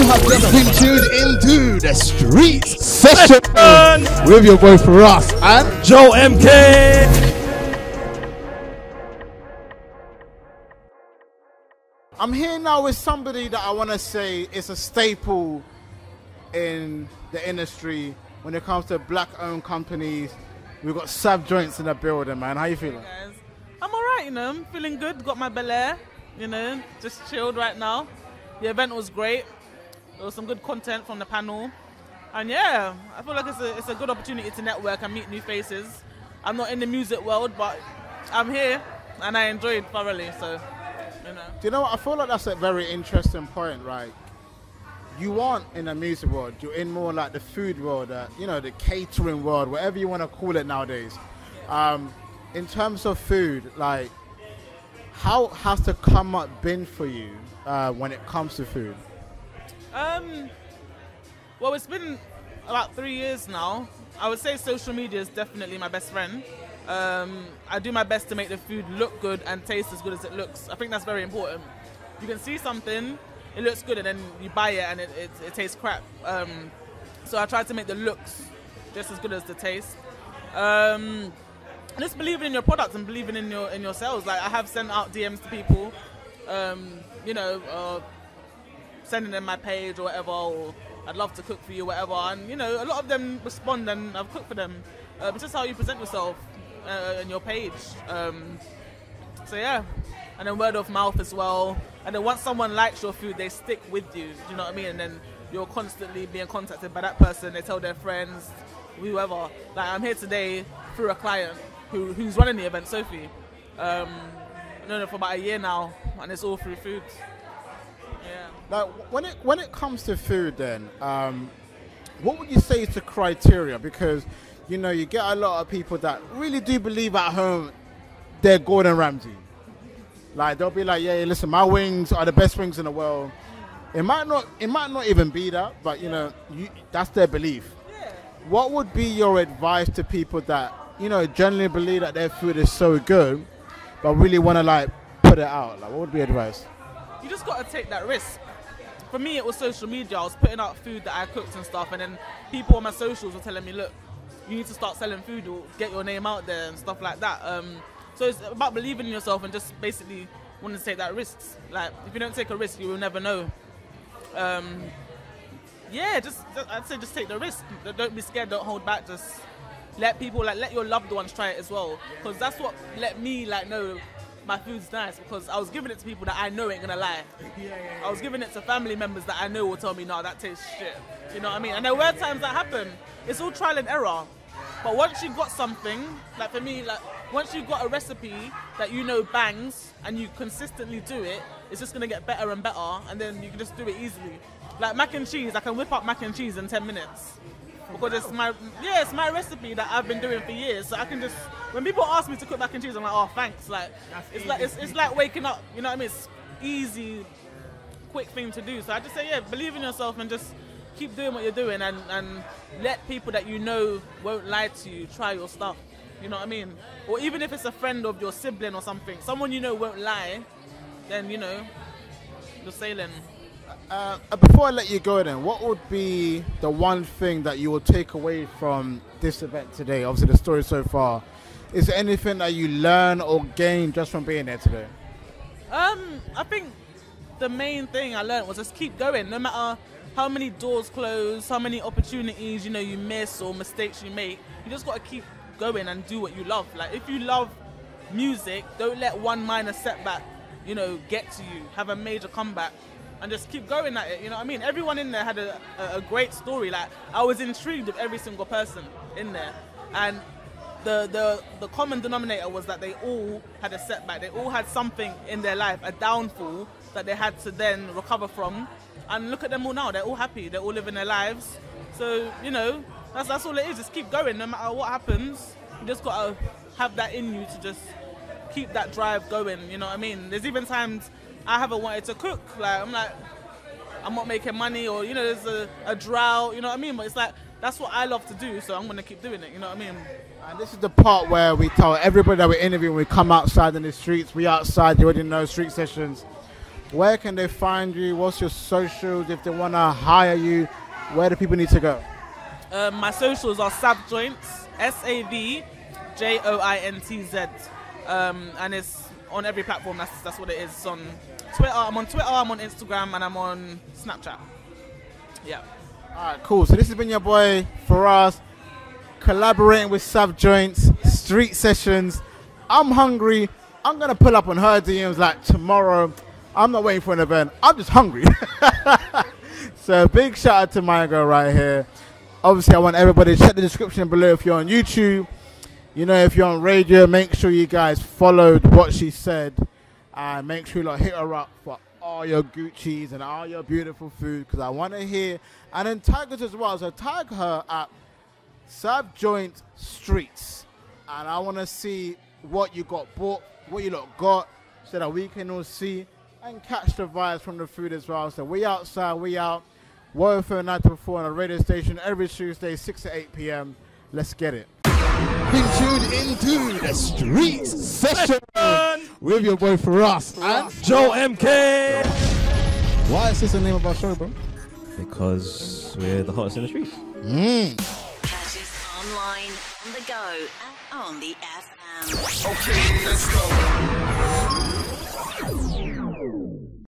have just been tuned into the Streets Session with your boy Firahs and Joe MK. I'm here now with somebody that I want to say is a staple in the industry when it comes to black-owned companies. We've got SavJointz in the building, man. How you feeling? Hey guys. I'm alright, you know. I'm feeling good. Got my Bel Air, you know. Just chilled right now. The event was great. There was some good content from the panel. And yeah, I feel like it's a good opportunity to network and meet new faces. I'm not in the music world, but I'm here and I enjoyed thoroughly, so... You know. Do you know what? I feel like that's a very interesting point, right? You aren't in the music world. You're in more like the food world, you know, the catering world, whatever you want to call it nowadays. In terms of food, like, how has the come up been for you when it comes to food? Well, it's been about 3 years now. I would say social media is definitely my best friend. I do my best to make the food look good and taste as good as it looks. I think that's very important. You can see something, it looks good, and then you buy it and it tastes crap. So I try to make the looks just as good as the taste. Just believing in your product and believing in yourselves. Like, I have sent out DMs to people, you know, sending them my page or whatever, or I'd love to cook for you, whatever. And you know, a lot of them respond, and I've cooked for them. It's just how you present yourself on your page. So yeah, and then word of mouth as well. And then once someone likes your food, they stick with you. Do you know what I mean? And then you're constantly being contacted by that person. They tell their friends, whoever. Like, I'm here today through a client who's running the event, Sophie. I've known her for about a year now, and it's all through food. Yeah. Like, when it comes to food, then, what would you say is the criteria? Because you know, you get a lot of people that really do believe at home they're Gordon Ramsay. Like, they'll be like, yeah, listen, my wings are the best wings in the world. It might not even be that, but you know, that's their belief. Yeah. What would be your advice to people that, you know, generally believe that their food is so good, but really want to like put it out? Like, what would be advice? You just got to take that risk. For me, it was social media. I was putting out food that I cooked and stuff, and then people on my socials were telling me, look, you need to start selling food or get your name out there and stuff like that. So it's about believing in yourself and just basically wanting to take that risks. Like, if you don't take a risk, you will never know. Yeah, I'd say just take the risk. Don't be scared, don't hold back. Just let people, like, let your loved ones try it as well. Because that's what let me, like, know my food's nice, because I was giving it to people that I know ain't gonna lie. I was giving it to family members that I know will tell me, no, that tastes shit. You know what I mean? And there were times that happen. It's all trial and error. But once you've got something, like for me, like once you've got a recipe that you know bangs and you consistently do it, it's just gonna get better and better, and then you can just do it easily. Like mac and cheese, I can whip up mac and cheese in 10 minutes. Because it's my recipe that I've been doing for years. So I can just, when people ask me to cook mac and cheese, I'm like, oh, thanks. Like, it's like waking up. You know what I mean? It's easy, quick thing to do. So I just say, yeah, believe in yourself and just keep doing what you're doing, and let people that you know won't lie to you try your stuff. You know what I mean? Or even if it's a friend of your sibling or something, someone you know won't lie, then you know, you're sailing. Before I let you go then, what would be the one thing that you will take away from this event today? Obviously the story so far. Is there anything that you learn or gain just from being there today? I think the main thing I learned was just keep going. No matter how many doors close, how many opportunities, you know, you miss or mistakes you make, you just got to keep going and do what you love. Like, if you love music, don't let one minor setback, you know, get to you. Have a major comeback. And just keep going at it, you know what I mean? Everyone in there had a great story. Like, I was intrigued with every single person in there. And the common denominator was that they all had a setback. They all had something in their life, a downfall that they had to then recover from. And look at them all now. They're all happy. They're all living their lives. So, you know, that's all it is. Just keep going. No matter what happens, you just got to have that in you to just keep that drive going, you know what I mean? There's even times I haven't wanted to cook. Like, I'm not making money, or, you know, there's a drought, you know what I mean? But it's like, that's what I love to do, so I'm going to keep doing it, you know what I mean? And this is the part where we tell everybody that we're interviewing, we come outside in the streets, we outside, you already know, street sessions. where can they find you? What's your socials? If they want to hire you, where do people need to go? My socials are SavJointz, SavJointz, and it's on every platform. That's what it is. It's on Twitter. I'm on Twitter. I'm on Instagram, and I'm on Snapchat. Yeah. All right, cool. So this has been your boy Firahs, collaborating with SavJointz, Street Sessions. I'm hungry. I'm gonna pull up on her DMs like tomorrow. I'm not waiting for an event. I'm just hungry. So big shout out to my girl right here. Obviously, I want everybody to check the description below if you're on YouTube. You know, if you're on radio, make sure you guys followed what she said. And make sure you like, hit her up for all your Gucci's and all your beautiful food. Because I want to hear. And then tag us as well. So tag her at SavJointz Streets. And I want to see what you got bought, what you lot got. So that we can all see and catch the vibes from the food as well. So we outside, we out. Warfare 9 to 4 on a radio station every Tuesday, 6 to 8 p.m. Let's get it. Being tuned into the Street Session with your boy Firahs and Joe MK. Why is this the name of our show, bro? Because we're the hottest in the streets. Catch us online, on the go, and on the FM. Okay, let's go.